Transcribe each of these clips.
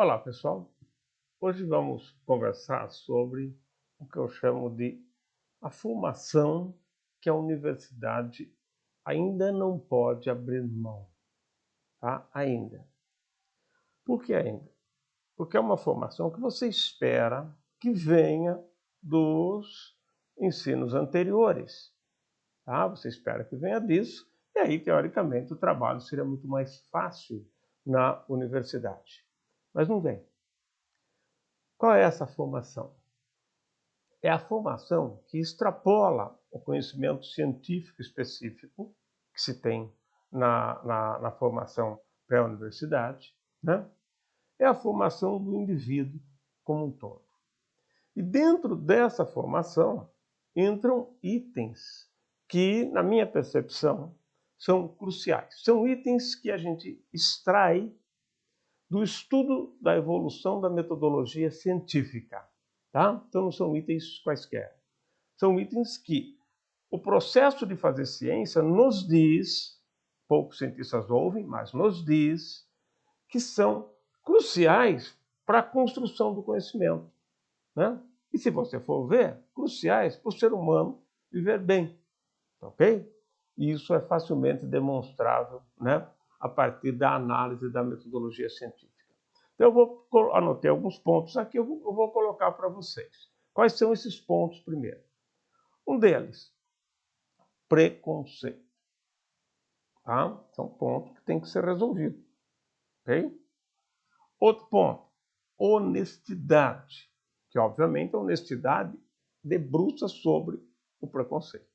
Olá, pessoal. Hoje vamos conversar sobre o que eu chamo de a formação que a universidade ainda não pode abrir mão, tá? Ainda. Por que ainda? Porque é uma formação que você espera que venha dos ensinos anteriores, tá? Você espera que venha disso, e aí, teoricamente, o trabalho seria muito mais fácil na universidade. Mas não vem. Qual é essa formação? É a formação que extrapola o conhecimento científico específico que se tem na formação pré-universidade, né? É a formação do indivíduo como um todo. E dentro dessa formação entram itens que, na minha percepção, são cruciais. São itens que a gente extrai do estudo da evolução da metodologia científica. Tá? Então não são itens quaisquer. São itens que o processo de fazer ciência nos diz, poucos cientistas ouvem, mas nos diz, que são cruciais para a construção do conhecimento. Né? E se você for ver, cruciais para o ser humano viver bem. Ok? E isso é facilmente demonstrável, né, a partir da análise da metodologia científica. Então anotei alguns pontos aqui, eu vou colocar para vocês. Quais são esses pontos primeiro? Um deles, preconceito. Tá? São pontos que tem que ser resolvido. Ok? Outro ponto, honestidade. Que, obviamente, a honestidade debruça sobre o preconceito.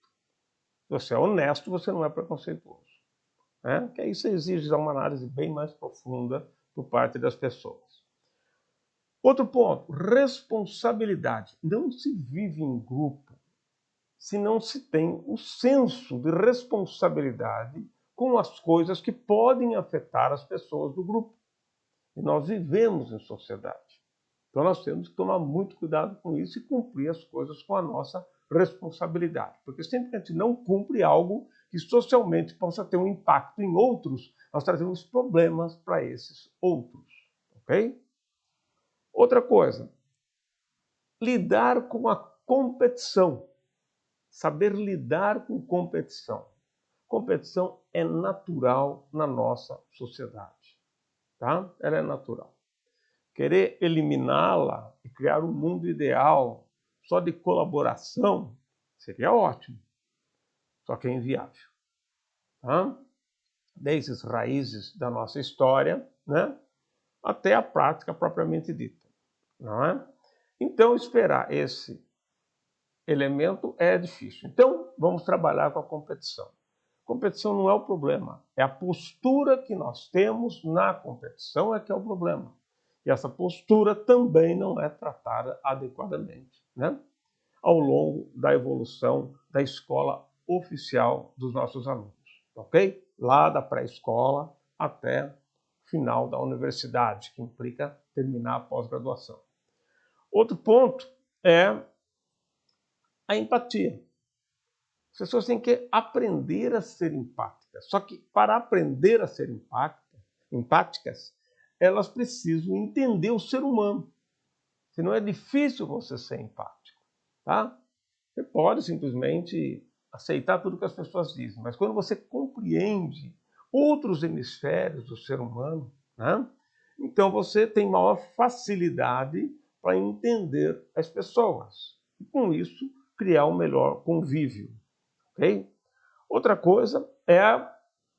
Se você é honesto, você não é preconceituoso. Né? Que isso exige uma análise bem mais profunda por parte das pessoas. Outro ponto, responsabilidade. Não se vive em grupo se não se tem o senso de responsabilidade com as coisas que podem afetar as pessoas do grupo. E nós vivemos em sociedade. Então nós temos que tomar muito cuidado com isso e cumprir as coisas com a nossa responsabilidade. Porque sempre que a gente não cumpre algo que socialmente possa ter um impacto em outros, nós trazemos problemas para esses outros. Ok? Outra coisa, lidar com a competição. Saber lidar com competição. Competição é natural na nossa sociedade. Tá? Ela é natural. Querer eliminá-la e criar um mundo ideal só de colaboração seria ótimo, só que é inviável. Tá? Desde as raízes da nossa história, né, até a prática propriamente dita. Não é? Então, esperar esse elemento é difícil. Então, vamos trabalhar com a competição. Competição não é o problema, é a postura que nós temos na competição é que é o problema. E essa postura também não é tratada adequadamente, né? Ao longo da evolução da escola oficial dos nossos alunos, ok? Lá da pré-escola até o final da universidade, que implica terminar a pós-graduação. Outro ponto é a empatia. As pessoas têm que aprender a ser empáticas. Só que para aprender a ser empáticas, elas precisam entender o ser humano. Senão é difícil você ser empático. Tá? Você pode simplesmente aceitar tudo que as pessoas dizem, mas quando você compreende outros hemisférios do ser humano, né, então você tem maior facilidade para entender as pessoas. E com isso, criar um melhor convívio. Okay? Outra coisa é a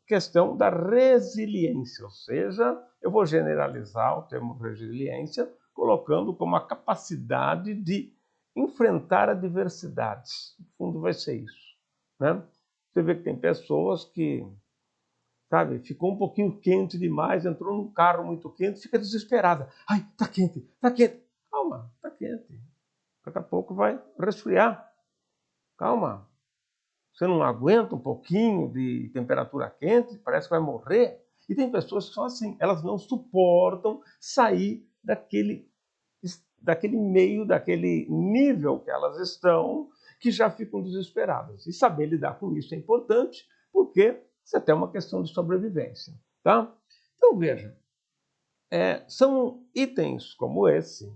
questão da resiliência, ou seja, eu vou generalizar o termo resiliência, colocando como a capacidade de enfrentar adversidades. No fundo vai ser isso. Né? Você vê que tem pessoas que, sabe, ficou um pouquinho quente demais, entrou num carro muito quente, fica desesperada. Ai, tá quente, tá quente. Calma, tá quente. Daqui a pouco vai resfriar. Calma. Você não aguenta um pouquinho de temperatura quente, parece que vai morrer. E tem pessoas que são assim, elas não suportam sair daquele meio, daquele nível que elas estão, que já ficam desesperadas. E saber lidar com isso é importante, porque isso é até uma questão de sobrevivência. Tá? Então veja, São itens como esse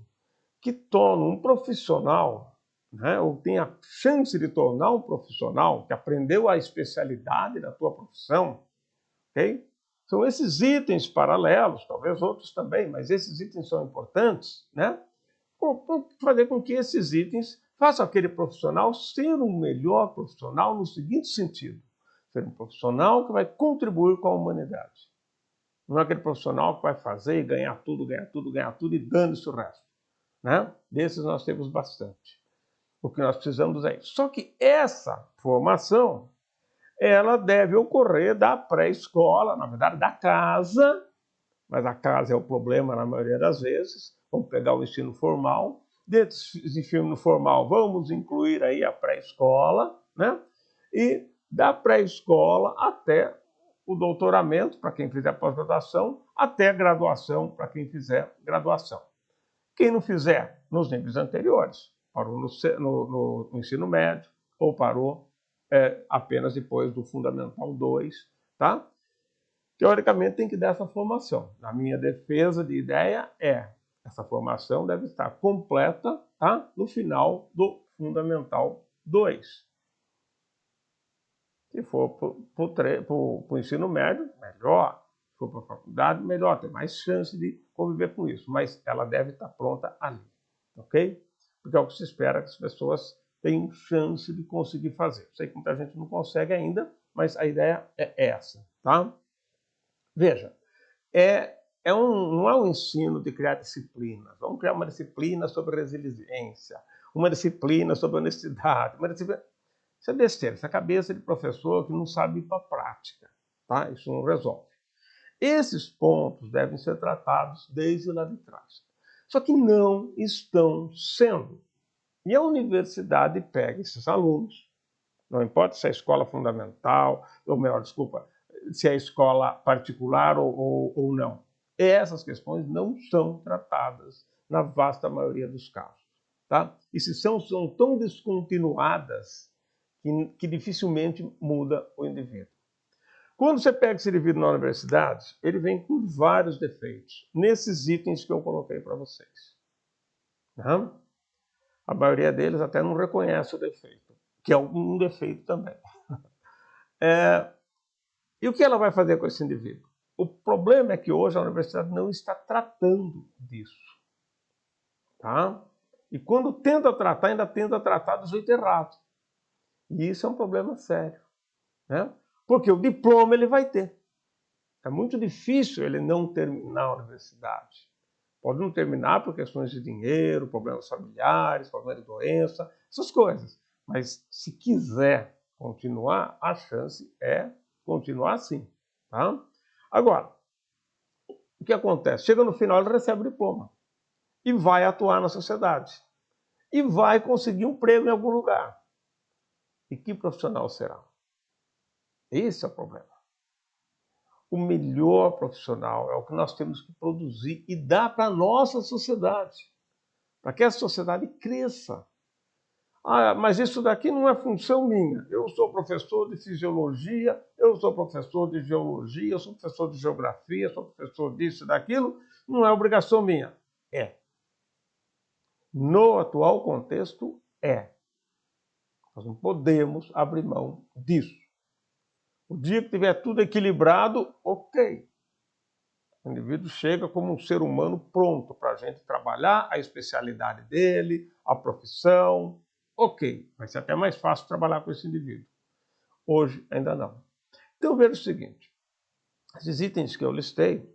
que tornam um profissional, né, ou tem a chance de tornar um profissional que aprendeu a especialidade da tua profissão, ok? São esses itens paralelos, talvez outros também, mas esses itens são importantes, né? Para fazer com que esses itens façam aquele profissional ser um melhor profissional no seguinte sentido: ser um profissional que vai contribuir com a humanidade. Não é aquele profissional que vai fazer e ganhar tudo, ganhar tudo, ganhar tudo e dane-se o resto, né? Desses nós temos bastante. O que nós precisamos é isso. Só que essa formação, ela deve ocorrer da pré-escola, na verdade da casa, mas a casa é o problema na maioria das vezes. Vamos pegar o ensino formal. Desse ensino formal, vamos incluir aí a pré-escola, né? E da pré-escola até o doutoramento, para quem fizer pós-graduação, até a graduação, para quem fizer graduação. Quem não fizer nos níveis anteriores, parou no ensino médio ou parou apenas depois do Fundamental 2, tá? Teoricamente tem que dar essa formação. Na minha defesa de ideia essa formação deve estar completa, tá? No final do Fundamental 2. Se for para o ensino médio, melhor. Se for para a faculdade, melhor. Tem mais chance de conviver com isso. Mas ela deve estar pronta ali. Ok? Porque é o que se espera que as pessoas tenham chance de conseguir fazer. Sei que muita gente não consegue ainda, mas a ideia é essa, tá? Veja, não é um ensino de criar disciplinas. Vamos criar uma disciplina sobre resiliência, uma disciplina sobre honestidade, uma disciplina... Isso é besteira, isso é a cabeça de professor que não sabe ir para a prática, tá? Isso não resolve. Esses pontos devem ser tratados desde lá de trás. Só que não estão sendo. E a universidade pega esses alunos, não importa se é escola fundamental, ou melhor, desculpa, se é escola particular ou não. Essas questões não são tratadas na vasta maioria dos casos, tá? E se são tão descontinuadas que dificilmente muda o indivíduo. Quando você pega esse indivíduo na universidade, ele vem com vários defeitos, nesses itens que eu coloquei para vocês. Tá? A maioria deles até não reconhece o defeito, que é um defeito também. E o que ela vai fazer com esse indivíduo? O problema é que hoje a universidade não está tratando disso. Tá? E quando tenta tratar, ainda tenta tratar do jeito errado. E isso é um problema sério. Né? Porque o diploma ele vai ter. É muito difícil ele não terminar a universidade. Pode não terminar por questões de dinheiro, problemas familiares, problemas de doença, essas coisas. Mas se quiser continuar, a chance é continuar sim. Tá? Agora, o que acontece? Chega no final, ele recebe o diploma e vai atuar na sociedade. E vai conseguir um emprego em algum lugar. E que profissional será? Esse é o problema. O melhor profissional é o que nós temos que produzir e dar para a nossa sociedade, para que essa sociedade cresça. Ah, mas isso daqui não é função minha. Eu sou professor de fisiologia, eu sou professor de geologia, eu sou professor de geografia, eu sou professor disso e daquilo. Não é obrigação minha. É. No atual contexto, é. Nós não podemos abrir mão disso. O dia que tiver tudo equilibrado, ok. O indivíduo chega como um ser humano pronto para a gente trabalhar a especialidade dele, a profissão. Ok, vai ser até mais fácil trabalhar com esse indivíduo. Hoje ainda não. Então veja o seguinte, esses itens que eu listei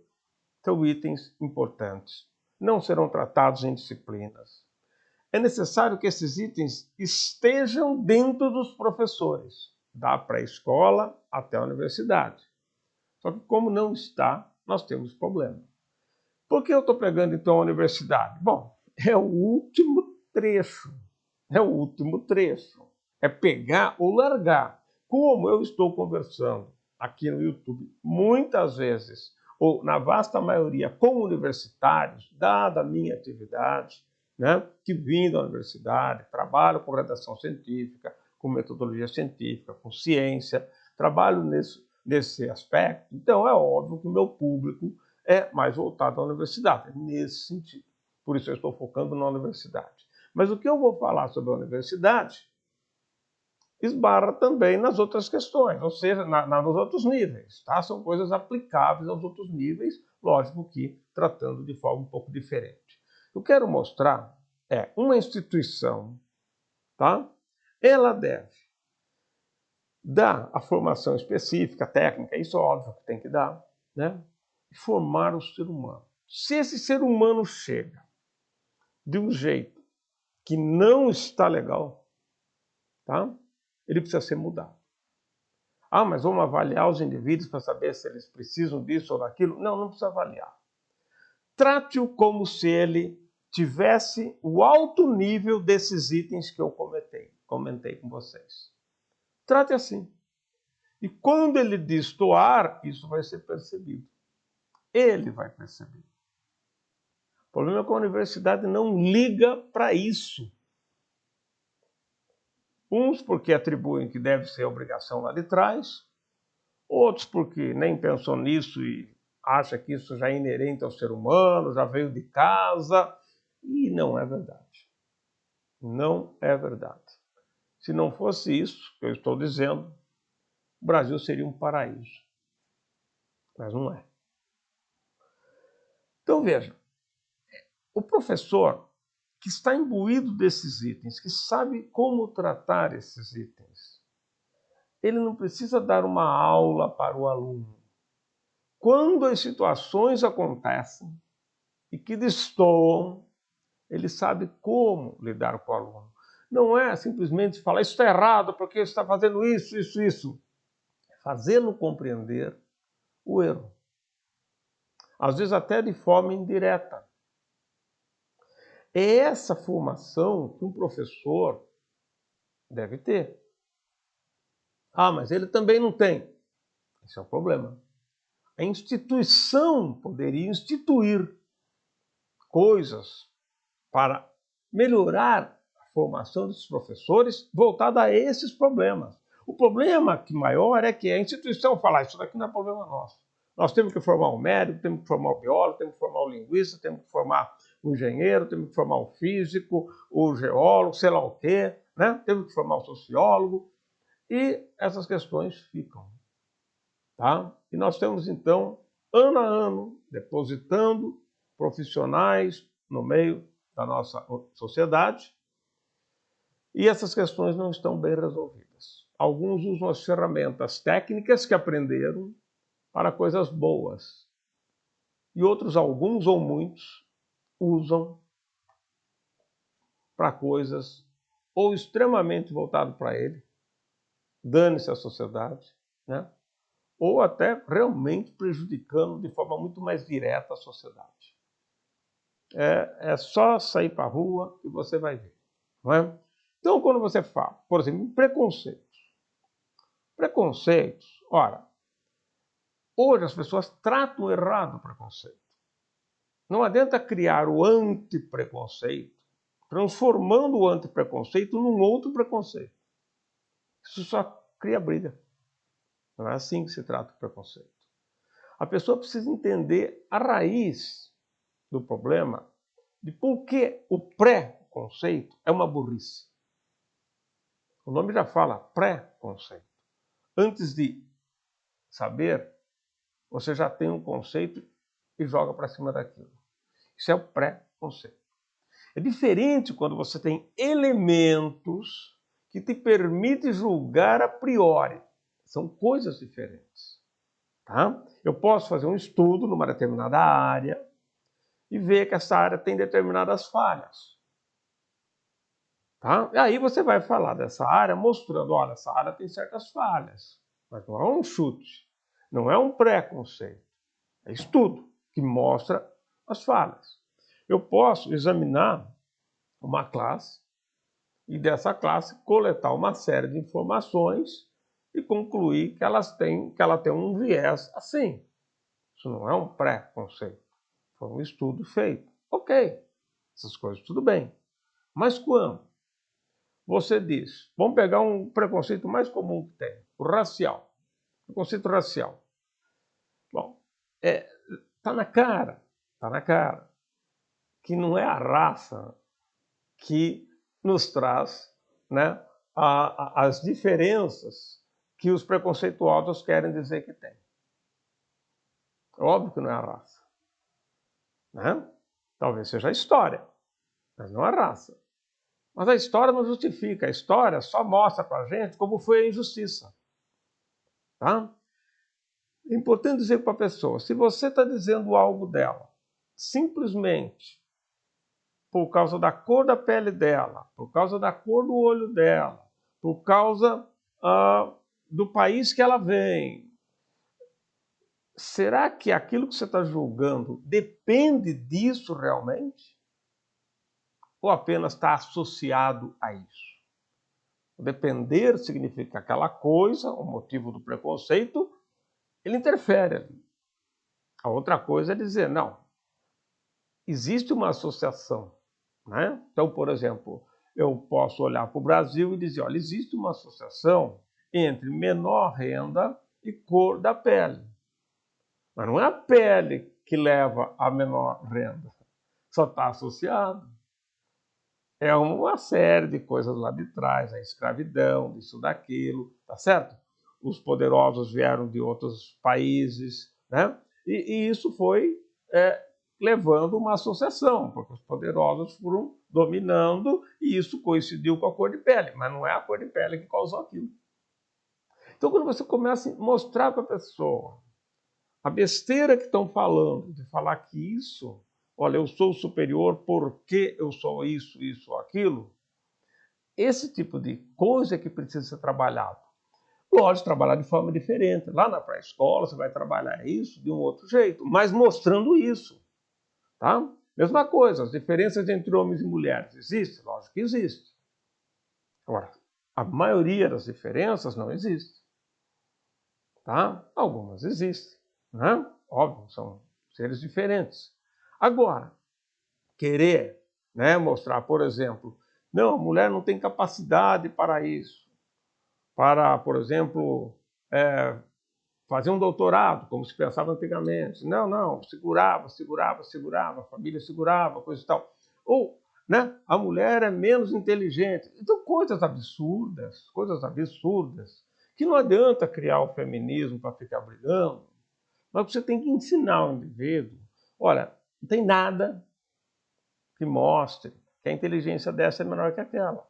são itens importantes. Não serão tratados em disciplinas. É necessário que esses itens estejam dentro dos professores, da pré-escola até a universidade. Só que como não está, nós temos problema. Por que eu estou pegando então a universidade? Bom, é o último trecho. É o último trecho. É pegar ou largar. Como eu estou conversando aqui no YouTube muitas vezes, ou na vasta maioria com universitários, dada a minha atividade, né, que vim da universidade, trabalho com redação científica, com metodologia científica, com ciência, trabalho nesse aspecto. Então é óbvio que o meu público é mais voltado à universidade, nesse sentido. Por isso eu estou focando na universidade. Mas o que eu vou falar sobre a universidade esbarra também nas outras questões, ou seja, nos outros níveis. Tá? São coisas aplicáveis aos outros níveis, lógico que tratando de forma um pouco diferente. Eu quero mostrar uma instituição, tá? Ela deve dar a formação específica, técnica, isso é óbvio que tem que dar, né? E formar o ser humano. Se esse ser humano chega de um jeito que não está legal, tá? Ele precisa ser mudado. Ah, mas vamos avaliar os indivíduos para saber se eles precisam disso ou daquilo? Não, não precisa avaliar. Trate-o como se ele tivesse o alto nível desses itens que eu comentei com vocês. Trate assim. E quando ele destoar, isso vai ser percebido. Ele vai perceber. O problema é que a universidade não liga para isso. Uns porque atribuem que deve ser obrigação lá de trás, outros porque nem pensou nisso e acha que isso já é inerente ao ser humano, já veio de casa, e não é verdade. Não é verdade. Se não fosse isso que eu estou dizendo, o Brasil seria um paraíso. Mas não é. Então veja, o professor que está imbuído desses itens, que sabe como tratar esses itens, ele não precisa dar uma aula para o aluno. Quando as situações acontecem e que destoam, ele sabe como lidar com o aluno. Não é simplesmente falar, isso está errado, porque você está fazendo isso, isso, isso. É fazê-lo compreender o erro. Às vezes até de forma indireta. É essa formação que um professor deve ter. Ah, mas ele também não tem. Esse é o problema. A instituição poderia instituir coisas para melhorar a formação dos professores voltada a esses problemas. O problema maior é que a instituição fala, isso daqui não é problema nosso. Nós temos que formar um médico, temos que formar um biólogo, temos que formar um linguista, temos que formar um engenheiro, temos que formar um físico, o geólogo, sei lá o quê, né? Temos que formar um sociólogo. E essas questões ficam. Tá? E nós temos, então, ano a ano, depositando profissionais no meio da nossa sociedade, e essas questões não estão bem resolvidas. Alguns usam as ferramentas técnicas que aprenderam para coisas boas, e outros, alguns ou muitos, usam para coisas ou extremamente voltadas para ele, dane-se a sociedade, né? Ou até realmente prejudicando de forma muito mais direta a sociedade. É só sair para a rua e você vai ver. Não é? Então, quando você fala, por exemplo, em preconceitos. Preconceitos, ora, hoje as pessoas tratam errado o preconceito. Não adianta criar o antipreconceito, transformando o antipreconceito num outro preconceito. Isso só cria briga. Não é assim que se trata o preconceito. A pessoa precisa entender a raiz do problema de por que o pré-conceito é uma burrice. O nome já fala pré-conceito. Antes de saber, você já tem um conceito e joga para cima daquilo. Isso é o pré-conceito. É diferente quando você tem elementos que te permitem julgar a priori. São coisas diferentes. Tá? Eu posso fazer um estudo numa determinada área e ver que essa área tem determinadas falhas. Tá? E aí você vai falar dessa área mostrando, olha, essa área tem certas falhas. Mas não é um chute, não é um preconceito. É estudo que mostra as falhas. Eu posso examinar uma classe e dessa classe coletar uma série de informações e concluir que ela tem um viés assim. Isso não é um preconceito. Foi um estudo feito. Ok, essas coisas tudo bem. Mas quando você diz, vamos pegar um preconceito mais comum que tem, o racial. Preconceito racial. Bom, Está na cara, que não é a raça que nos traz, né, as diferenças que os preconceituosos querem dizer que tem. Óbvio que não é a raça, né? Talvez seja a história, mas não a raça. Mas a história não justifica, a história só mostra para a gente como foi a injustiça. Tá? É importante dizer para a pessoa, se você está dizendo algo dela, simplesmente por causa da cor da pele dela, por causa da cor do olho dela, por causa do país que ela vem, será que aquilo que você está julgando depende disso realmente? Ou apenas está associado a isso? Depender significa que aquela coisa, o motivo do preconceito, ele interfere ali. A outra coisa é dizer, não, existe uma associação, né? Então, por exemplo, eu posso olhar para o Brasil e dizer, olha, existe uma associação entre menor renda e cor da pele. Mas não é a pele que leva a menor renda, só está associado. É uma série de coisas lá de trás, a escravidão, isso, daquilo, tá certo? Os poderosos vieram de outros países, né? E isso foi levando uma associação, porque os poderosos foram dominando e isso coincidiu com a cor de pele, mas não é a cor de pele que causou aquilo. Então, quando você começa a mostrar para a pessoa a besteira que estão falando, de falar que isso, olha, eu sou superior porque eu sou isso, isso, aquilo, esse tipo de coisa é que precisa ser trabalhado. Lógico, trabalhar de forma diferente. Lá na pré-escola você vai trabalhar isso de um outro jeito, mas mostrando isso. Tá? Mesma coisa, as diferenças entre homens e mulheres existem? Lógico que existe. Agora, a maioria das diferenças não existe. Tá? Algumas existem, né? Óbvio, são seres diferentes. Agora, querer, né, mostrar, por exemplo, não, a mulher não tem capacidade para isso, para, por exemplo, fazer um doutorado, como se pensava antigamente. Não, segurava, a família segurava, coisa e tal. Ou, né, a mulher é menos inteligente. Então, coisas absurdas, que não adianta criar o feminismo para ficar brigando, mas você tem que ensinar o indivíduo. Olha, não tem nada que mostre que a inteligência dessa é menor que aquela.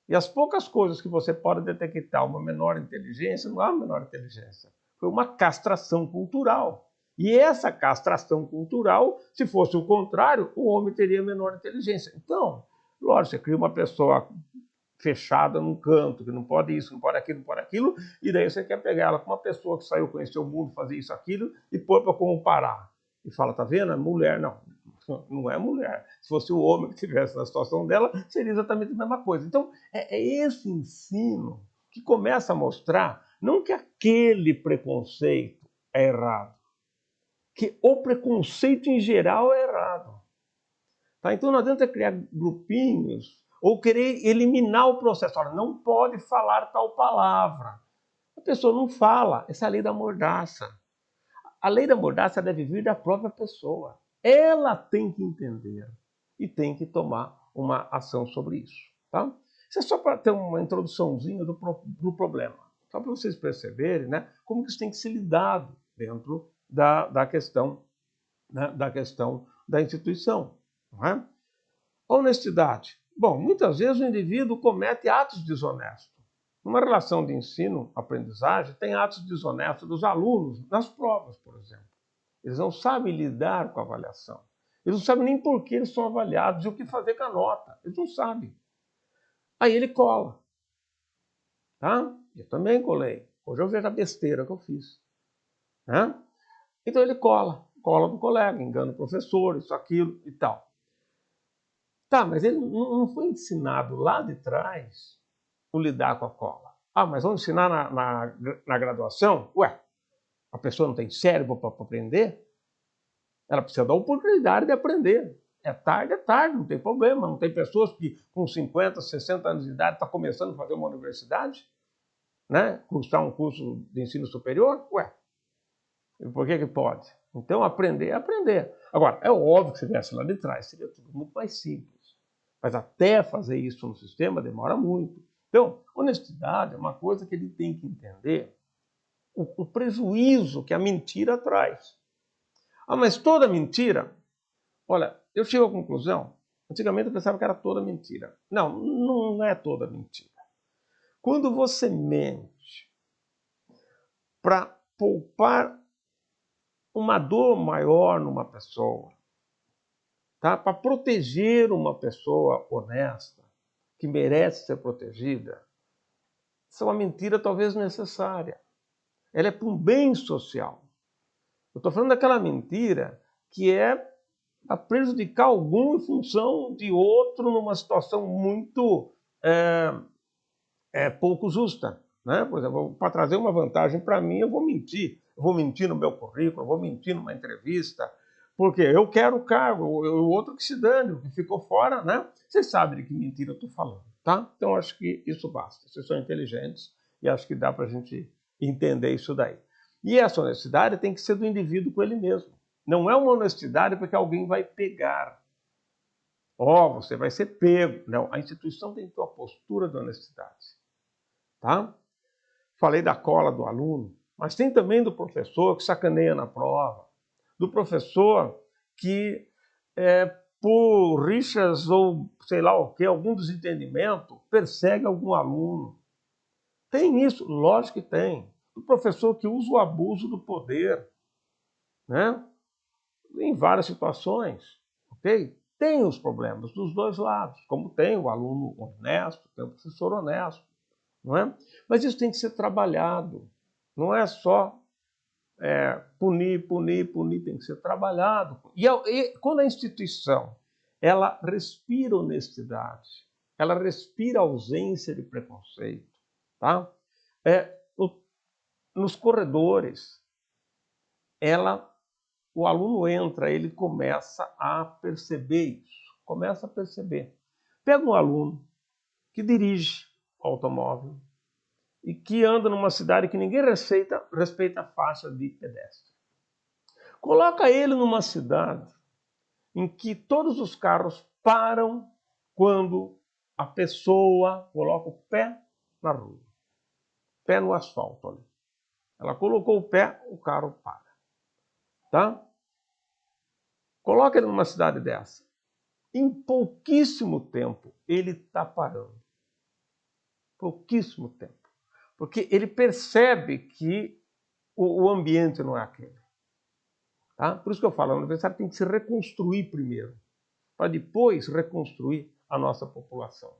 E as poucas coisas que você pode detectar uma menor inteligência, não há menor inteligência. Foi uma castração cultural. E essa castração cultural, se fosse o contrário, o homem teria menor inteligência. Então, lógico, você cria uma pessoa fechada num canto, que não pode isso, não pode aquilo, e daí você quer pegar ela com uma pessoa que saiu, conhecer o mundo, fazer isso, aquilo, e pôr para comparar. E fala, tá vendo? É mulher. Não é mulher. Se fosse o homem que estivesse na situação dela, seria exatamente a mesma coisa. Então, é esse ensino que começa a mostrar, não que aquele preconceito é errado, que o preconceito em geral é errado. Tá? Então não adianta criar grupinhos ou querer eliminar o processo. Olha, não pode falar tal palavra. A pessoa não fala. Essa é a lei da mordaça. A lei da mordaça deve vir da própria pessoa. Ela tem que entender e tem que tomar uma ação sobre isso. Tá? Isso é só para ter uma introduçãozinha do problema. Só para vocês perceberem, né, como que isso tem que ser lidado dentro da questão, né, da instituição. Não é? Honestidade. Bom, muitas vezes o indivíduo comete atos desonestos. Numa relação de ensino-aprendizagem, tem atos desonestos dos alunos nas provas, por exemplo. Eles não sabem lidar com a avaliação. Eles não sabem nem por que eles são avaliados e o que fazer com a nota. Eles não sabem. Aí ele cola. Tá? Eu também colei. Hoje eu vejo a besteira que eu fiz. Né? Então ele cola do colega, engana o professor, isso, aquilo e tal. Tá, mas ele não foi ensinado lá de trás o lidar com a cola. Ah, mas vamos ensinar na graduação? Ué, a pessoa não tem cérebro para aprender? Ela precisa da oportunidade de aprender. É tarde, não tem problema. Não tem pessoas que com 50, 60 anos de idade estão começando a fazer uma universidade, né? Cursar um curso de ensino superior? Ué, e por que pode? Então, aprender é aprender. Agora, é óbvio que se viesse lá de trás, seria tudo muito mais simples. Mas até fazer isso no sistema demora muito. Então, honestidade é uma coisa que ele tem que entender o prejuízo que a mentira traz. Ah, mas toda mentira... Olha, eu chego à conclusão, antigamente eu pensava que era toda mentira. Não, não é toda mentira. Quando você mente para poupar uma dor maior numa pessoa, tá? Para proteger uma pessoa honesta, que merece ser protegida, isso é uma mentira talvez necessária. Ela é para um bem social. Eu estou falando daquela mentira que é para prejudicar algum em função de outro numa situação muito pouco justa. Né? Por exemplo, para trazer uma vantagem para mim, eu vou mentir. Eu vou mentir no meu currículo, eu vou mentir numa entrevista, porque eu quero o cargo, o outro que se dane, o que ficou fora, né? Vocês sabem de que mentira eu estou falando, tá? Então, acho que isso basta. Vocês são inteligentes e acho que dá para a gente entender isso daí. E essa honestidade tem que ser do indivíduo com ele mesmo. Não é uma honestidade porque alguém vai pegar. Você vai ser pego. Não, a instituição tem que ter uma postura de honestidade. Tá? Falei da cola do aluno, mas tem também do professor que sacaneia na prova, do professor que, por rixas ou sei lá o que, algum desentendimento, persegue algum aluno. Tem isso? Lógico que tem. Do professor que usa o abuso do poder, né? Em várias situações, ok? Tem os problemas dos dois lados, como tem o aluno honesto, tem o professor honesto. Não é? Mas isso tem que ser trabalhado. Não é só punir, tem que ser trabalhado. E quando a instituição ela respira honestidade, ela respira ausência de preconceito, tá? Nos corredores, o aluno entra, ele começa a perceber isso, começa a perceber. Pega um aluno que dirige automóvel, e que anda numa cidade que ninguém respeita a faixa de pedestre. Coloca ele numa cidade em que todos os carros param quando a pessoa coloca o pé na rua, pé no asfalto ali. Ela colocou o pé, o carro para. Tá? Coloca ele numa cidade dessa. Em pouquíssimo tempo, ele está parando. Pouquíssimo tempo. Porque ele percebe que o ambiente não é aquele. Tá? Por isso que eu falo, a universidade tem que se reconstruir primeiro, para depois reconstruir a nossa população.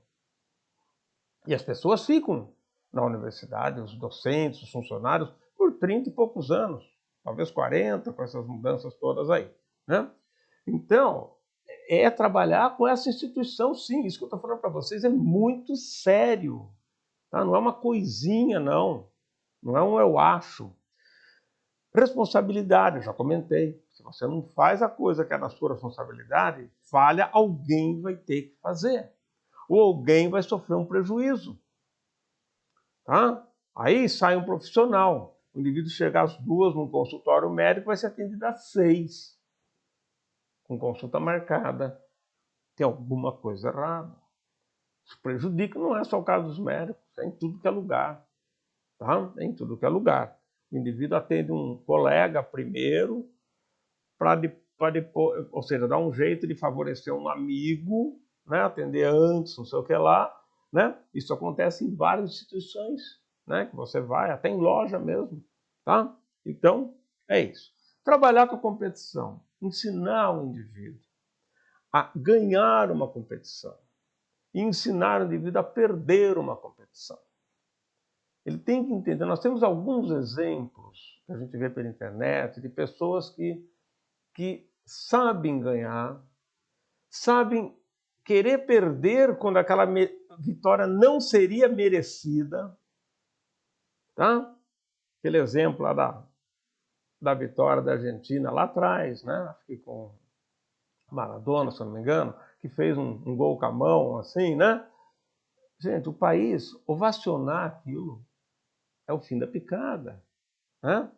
E as pessoas ficam na universidade, os docentes, os funcionários, por 30 e poucos anos, talvez 40, com essas mudanças todas aí. Né? Então, é trabalhar com essa instituição, sim. Isso que eu estou falando para vocês é muito sério. Tá? Não é uma coisinha, não. Não é um eu acho. Responsabilidade, eu já comentei. Se você não faz a coisa que é da sua responsabilidade, falha, alguém vai ter que fazer. Ou alguém vai sofrer um prejuízo. Tá? Aí sai um profissional. O indivíduo chega às 2 num consultório médico, vai ser atendido às 6. Com consulta marcada. Tem alguma coisa errada. Isso prejudica, não é só o caso dos médicos, é em tudo que é lugar. Tá? É em tudo que é lugar. O indivíduo atende um colega primeiro, para depois, ou seja, dar um jeito de favorecer um amigo, né? Atender antes, não sei o que lá. Né? Isso acontece em várias instituições, né? Que você vai, até em loja mesmo. Tá? Então, é isso. Trabalhar com a competição, ensinar o indivíduo a ganhar uma competição e ensinar o indivíduo a perder uma competição. Ele tem que entender, nós temos alguns exemplos que a gente vê pela internet de pessoas que sabem ganhar, sabem querer perder quando aquela vitória não seria merecida. Tá? Aquele exemplo lá da vitória da Argentina lá atrás, né? Acho que com Maradona, se eu não me engano, que fez um gol com a mão, assim, né? Gente, o país ovacionar aquilo é o fim da picada. Né?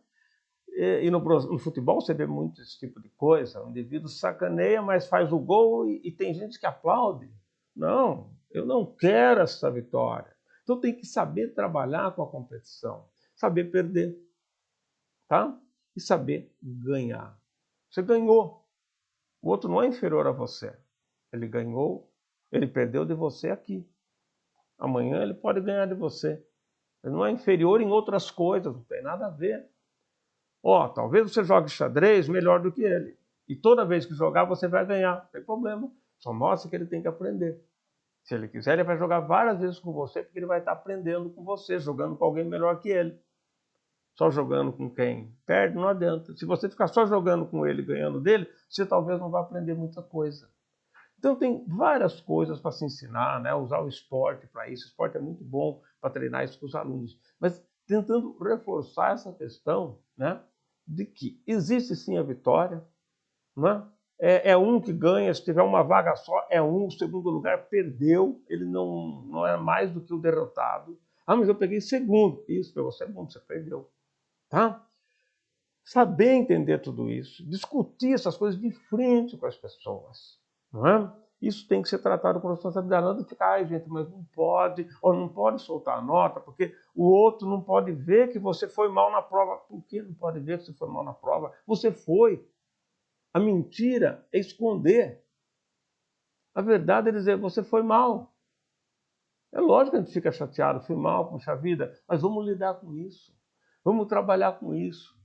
E no futebol você vê muito esse tipo de coisa. O indivíduo sacaneia, mas faz o gol e tem gente que aplaude. Não, eu não quero essa vitória. Então tem que saber trabalhar com a competição, saber perder, tá? E saber ganhar. Você ganhou. O outro não é inferior a você. Ele ganhou, ele perdeu de você aqui. Amanhã ele pode ganhar de você. Ele não é inferior em outras coisas, não tem nada a ver. Talvez você jogue xadrez melhor do que ele. E toda vez que jogar, você vai ganhar. Não tem problema. Só mostra que ele tem que aprender. Se ele quiser, ele vai jogar várias vezes com você, porque ele vai estar aprendendo com você, jogando com alguém melhor que ele. Só jogando com quem perde, não adianta. Se você ficar só jogando com ele, ganhando dele, você talvez não vá aprender muita coisa. Então tem várias coisas para se ensinar, né? Usar o esporte para isso. O esporte é muito bom para treinar isso com os alunos. Mas tentando reforçar essa questão, né? De que existe sim a vitória, né? É um que ganha, se tiver uma vaga só, é um. O segundo lugar perdeu, ele não é mais do que o derrotado. Mas eu peguei segundo. Isso, pegou segundo, você perdeu. Tá? Saber entender tudo isso, discutir essas coisas de frente com as pessoas, não é? Isso tem que ser tratado com responsabilidade, não de ficar, gente, mas não pode, ou não pode soltar a nota, porque o outro não pode ver que você foi mal na prova. Por que não pode ver que você foi mal na prova? Você foi. A mentira é esconder. A verdade é dizer, você foi mal. É lógico que a gente fica chateado, fui mal, puxa vida, mas vamos lidar com isso. Vamos trabalhar com isso.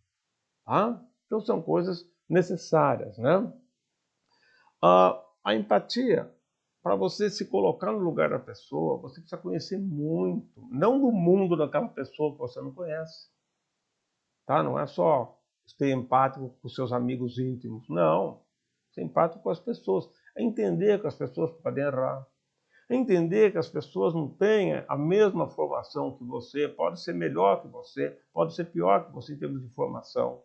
Tá? Então são coisas necessárias, né? A empatia, para você se colocar no lugar da pessoa, você precisa conhecer muito, não do mundo daquela pessoa que você não conhece. Tá? Não é só ser empático com seus amigos íntimos, não. Ser empático com as pessoas. É entender que as pessoas podem errar. É entender que as pessoas não têm a mesma formação que você, pode ser melhor que você, pode ser pior que você em termos de formação.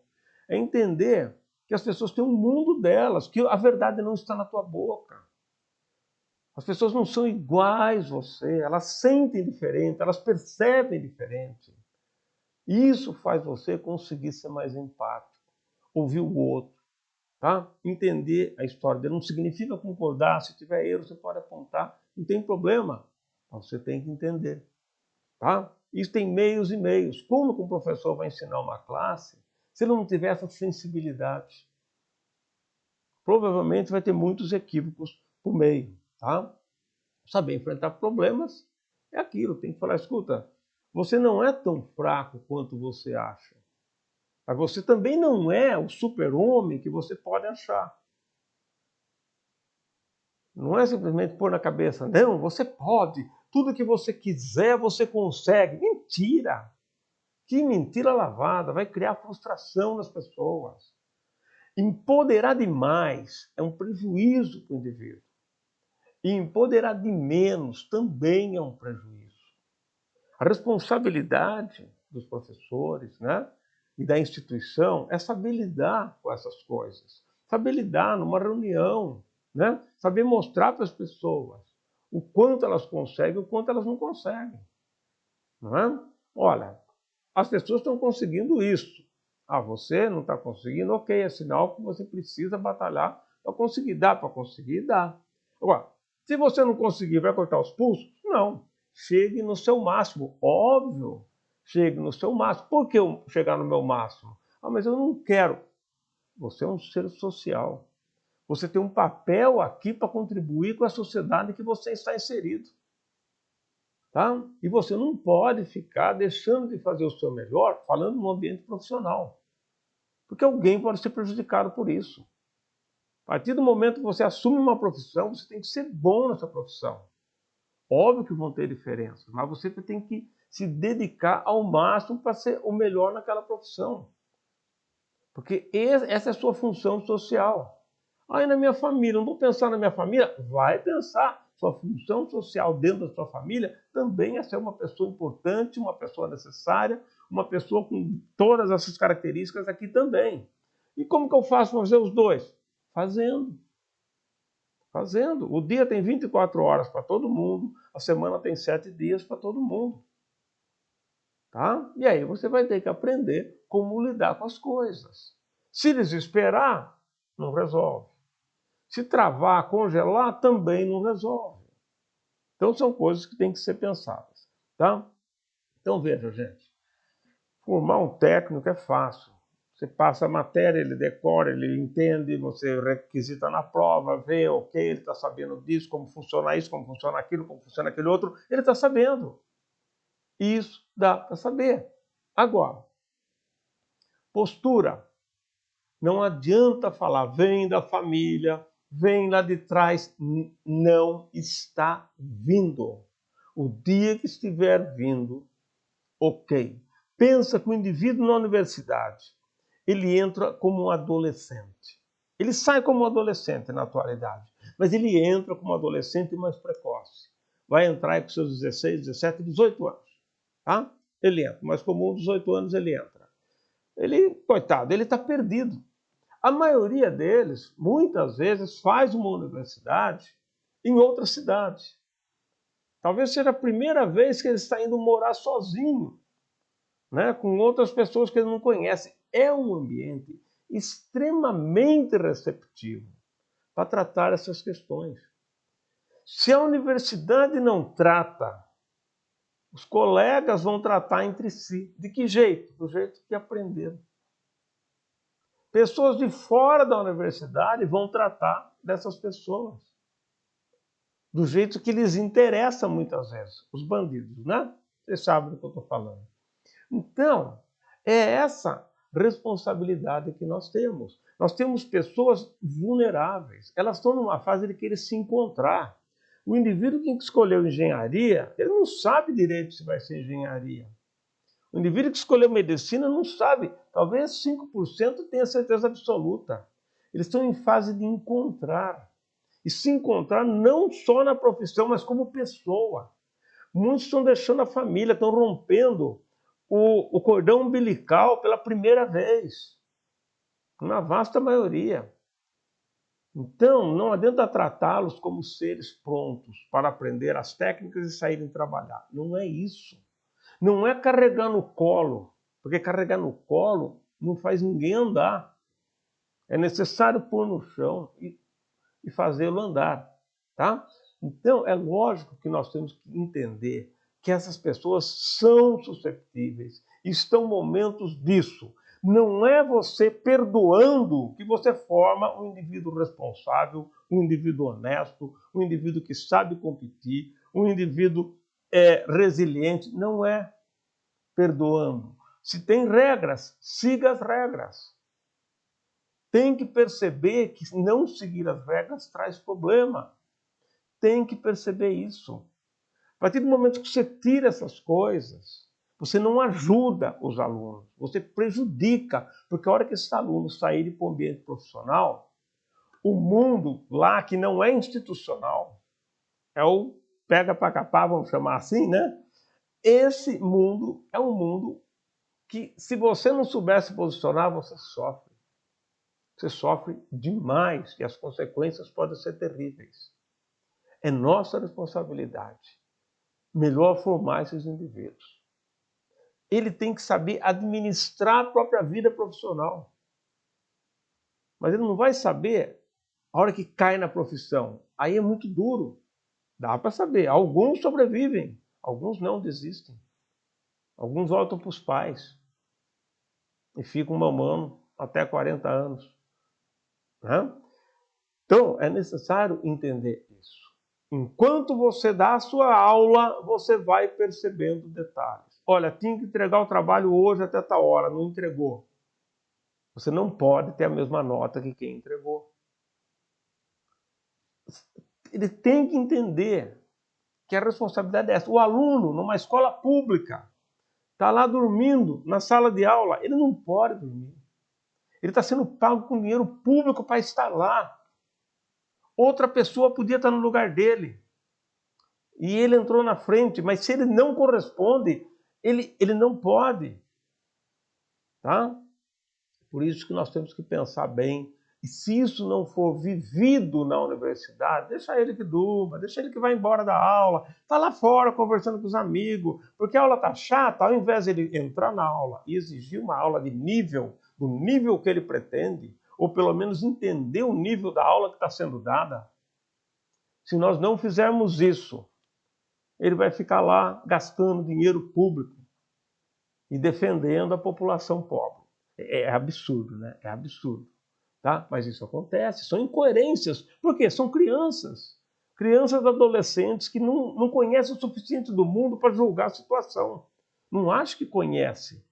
É entender que as pessoas têm um mundo delas, que a verdade não está na tua boca. As pessoas não são iguais a você, elas sentem diferente, elas percebem diferente. Isso faz você conseguir ser mais empático, ouvir o outro, tá? Entender a história dele. Não significa concordar, se tiver erro você pode apontar, não tem problema, mas você tem que entender, tá? Isso tem meios e meios. Como que um professor vai ensinar uma classe se ele não tiver essa sensibilidade? Provavelmente vai ter muitos equívocos por meio, tá? Saber enfrentar problemas é aquilo, tem que falar, escuta, você não é tão fraco quanto você acha. Mas você também não é o super-homem que você pode achar. Não é simplesmente pôr na cabeça, não, você pode, tudo que você quiser você consegue. Mentira! Que mentira lavada, vai criar frustração nas pessoas. Empoderar demais é um prejuízo para o indivíduo. E empoderar de menos também é um prejuízo. A responsabilidade dos professores, né, e da instituição é saber lidar com essas coisas. Saber lidar numa reunião, né, saber mostrar para as pessoas o quanto elas conseguem e o quanto elas não conseguem. Não é? Olha, as pessoas estão conseguindo isso. Você não está conseguindo? Ok, é sinal que você precisa batalhar para conseguir. Dá para conseguir? Dá. Agora, se você não conseguir, vai cortar os pulsos? Não. Chegue no seu máximo. Óbvio, chegue no seu máximo. Por que eu chegar no meu máximo? Mas eu não quero. Você é um ser social. Você tem um papel aqui para contribuir com a sociedade que você está inserido. Tá? E você não pode ficar deixando de fazer o seu melhor falando no ambiente profissional. Porque alguém pode ser prejudicado por isso. A partir do momento que você assume uma profissão, você tem que ser bom nessa profissão. Óbvio que vão ter diferenças, mas você tem que se dedicar ao máximo para ser o melhor naquela profissão. Porque essa é a sua função social. Aí na minha família, não vou pensar na minha família? Vai pensar. Sua função social dentro da sua família também é ser uma pessoa importante, uma pessoa necessária, uma pessoa com todas essas características aqui também. E como que eu faço para fazer os dois? Fazendo. Fazendo. O dia tem 24 horas para todo mundo, a semana tem 7 dias para todo mundo. tá? E aí você vai ter que aprender como lidar com as coisas. Se desesperar, não resolve. Se travar, congelar, também não resolve. Então são coisas que têm que ser pensadas, tá? Então veja, gente, formar um técnico é fácil. Você passa a matéria, ele decora, ele entende, você requisita na prova, vê, ok, ele está sabendo disso, como funciona isso, como funciona aquilo, como funciona aquele outro, ele está sabendo. Isso dá para saber. Agora, postura. Não adianta falar, vem da família, vem lá de trás. Não está vindo. O dia que estiver vindo, ok. Pensa que o indivíduo na universidade, ele entra como um adolescente. Ele sai como um adolescente na atualidade, mas ele entra como um adolescente mais precoce. Vai entrar aí com seus 16, 17, 18 anos. Tá? Ele entra, mas como 18 anos ele entra. Ele, coitado, ele está perdido. A maioria deles, muitas vezes, faz uma universidade em outra cidade. Talvez seja a primeira vez que ele está indo morar sozinho, né, com outras pessoas que ele não conhece. É um ambiente extremamente receptivo para tratar essas questões. Se a universidade não trata, os colegas vão tratar entre si. De que jeito? Do jeito que aprenderam. Pessoas de fora da universidade vão tratar dessas pessoas do jeito que lhes interessa muitas vezes, os bandidos, né? Vocês sabem do que eu estou falando. Então, é essa responsabilidade que nós temos. Nós temos pessoas vulneráveis, elas estão numa fase de querer se encontrar. O indivíduo que escolheu engenharia, ele não sabe direito se vai ser engenharia. O indivíduo que escolheu medicina não sabe, talvez 5% tenha certeza absoluta. Eles estão em fase de encontrar. E se encontrar não só na profissão, mas como pessoa. Muitos estão deixando a família, estão rompendo o cordão umbilical pela primeira vez. Na vasta maioria. Então, não adianta tratá-los como seres prontos para aprender as técnicas e saírem trabalhar. Não é isso. Não é carregar no colo, porque carregar no colo não faz ninguém andar. É necessário pôr no chão e fazê-lo andar, tá? Então, é lógico que nós temos que entender que essas pessoas são susceptíveis, estão momentos disso. Não é você perdoando que você forma um indivíduo responsável, um indivíduo honesto, um indivíduo que sabe competir, um indivíduo resiliente. Não é perdoando. Se tem regras, siga as regras. Tem que perceber que não seguir as regras traz problema. Tem que perceber isso. A partir do momento que você tira essas coisas, você não ajuda os alunos, você prejudica, porque a hora que esses alunos saírem para o ambiente profissional, o mundo lá que não é institucional, é o pega para capar, vamos chamar assim, né? Esse mundo é um mundo que, se você não souber se posicionar, você sofre. Você sofre demais e as consequências podem ser terríveis. É nossa responsabilidade melhor formar esses indivíduos. Ele tem que saber administrar a própria vida profissional. Mas ele não vai saber a hora que cai na profissão. Aí é muito duro. Dá para saber. Alguns sobrevivem, alguns não desistem. Alguns voltam para os pais e ficam mamando até 40 anos. Né? Então, é necessário entender isso. Enquanto você dá a sua aula, você vai percebendo detalhes. Olha, tinha que entregar o trabalho hoje até tal hora, não entregou. Você não pode ter a mesma nota que quem entregou. Ele tem que entender que a responsabilidade é essa. O aluno, numa escola pública, está lá dormindo na sala de aula. Ele não pode dormir. Ele está sendo pago com dinheiro público para estar lá. Outra pessoa podia estar no lugar dele. E ele entrou na frente, mas se ele não corresponde, ele não pode. Tá? Por isso que nós temos que pensar bem E se isso não for vivido na universidade, deixa ele que durma, deixa ele que vai embora da aula, está lá fora conversando com os amigos, porque a aula está chata, ao invés de ele entrar na aula e exigir uma aula de nível, do nível que ele pretende, ou pelo menos entender o nível da aula que está sendo dada, se nós não fizermos isso, ele vai ficar lá gastando dinheiro público e defendendo a população pobre. É absurdo, né? É absurdo. Tá? Mas isso acontece, são incoerências. Por quê? São crianças. Crianças adolescentes que não conhecem o suficiente do mundo para julgar a situação. Não acha que conhece.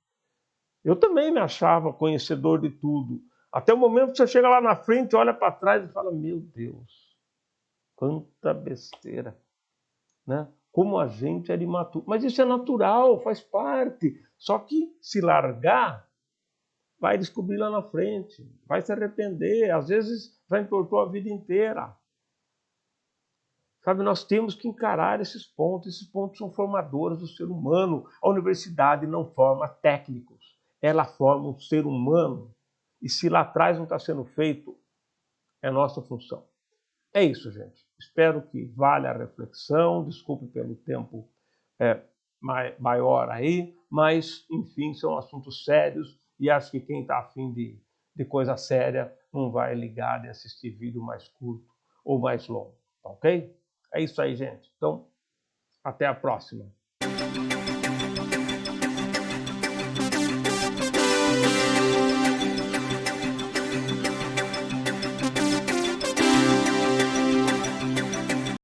Eu também me achava conhecedor de tudo. Até o momento que você chega lá na frente, olha para trás e fala, meu Deus, quanta besteira. Né? Como a gente era imaturo. Mas isso é natural, faz parte. Só que se largar, vai descobrir lá na frente, vai se arrepender, às vezes já entortou a vida inteira. Sabe, nós temos que encarar esses pontos são formadores do ser humano. A universidade não forma técnicos, ela forma um ser humano. E se lá atrás não está sendo feito, é nossa função. É isso, gente. Espero que valha a reflexão, desculpe pelo tempo maior aí, mas, enfim, são assuntos sérios e acho que quem está afim de coisa séria não vai ligar de assistir vídeo mais curto ou mais longo, tá ok? É isso aí, gente. Então, até a próxima.